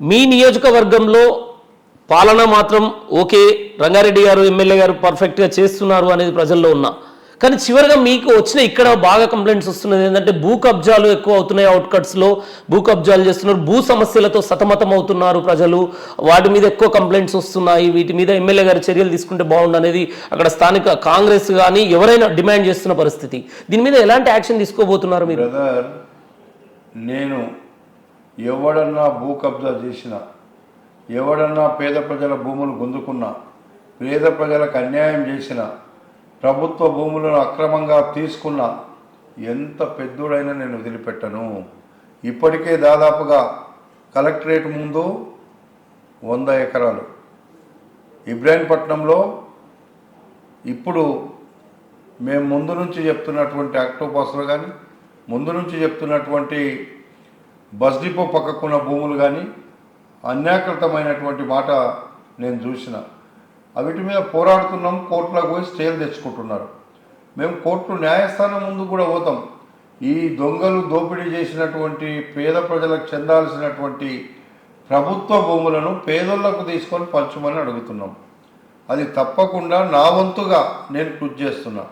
మీ నియోజకవర్గంలో పాలన మాత్రం ఓకే, రంగారెడ్డి గారు ఎమ్మెల్యే గారు పర్ఫెక్ట్గా చేస్తున్నారు అనేది ప్రజల్లో ఉన్నా, కానీ చివరిగా మీకు వచ్చిన ఇక్కడ బాగా కంప్లైంట్స్ వస్తున్నది ఏంటంటే భూ కబ్జాలు ఎక్కువ అవుతున్నాయి, అవుట్కట్స్లో భూ కబ్జాలు చేస్తున్నారు, భూ సమస్యలతో సతమతం అవుతున్నారు ప్రజలు, వాటి మీద ఎక్కువ కంప్లైంట్స్ వస్తున్నాయి, వీటి మీద ఎమ్మెల్యే గారు చర్యలు తీసుకుంటే బాగుండు అనేది అక్కడ స్థానిక కాంగ్రెస్ కానీ ఎవరైనా డిమాండ్ చేస్తున్న పరిస్థితి. దీని మీద ఎలాంటి యాక్షన్ తీసుకోబోతున్నారు మీరు? బ్రదర్, నేను ఎవడన్నా భూ కబ్జా చేసినా, ఎవడన్నా పేద ప్రజల భూములు గుంజుకున్నా, పేద ప్రజలకు అన్యాయం చేసినా, ప్రభుత్వ భూములను అక్రమంగా తీసుకున్నా, ఎంత పెద్దోడైనా నేను వదిలిపెట్టను. ఇప్పటికే దాదాపుగా కలెక్టరేట్ ముందు 100 ఎకరాలు, ఇబ్రాహీంపట్నంలో ఇప్పుడు మేము ముందు నుంచి చెప్తున్నటువంటి ఆక్టోపస్లు కానీ, ముందు నుంచి చెప్తున్నటువంటి బస్ డిపో పక్కకున్న భూములు కానీ అన్యాకృతమైనటువంటి మాట నేను చూసిన. వీటి మీద పోరాడుతున్నాం, కోర్టులకు పోయి స్టేలు తెచ్చుకుంటున్నారు. మేము కోర్టు న్యాయస్థానం ముందు కూడా పోతాం. ఈ దొంగలు దోపిడీ చేసినటువంటి పేద ప్రజలకు చెందాల్సినటువంటి ప్రభుత్వ భూములను పేదోళ్లకు తీసుకొని పంచమని అడుగుతున్నాం. అది తప్పకుండా నా వంతుగా నేను కృషి చేస్తున్నా.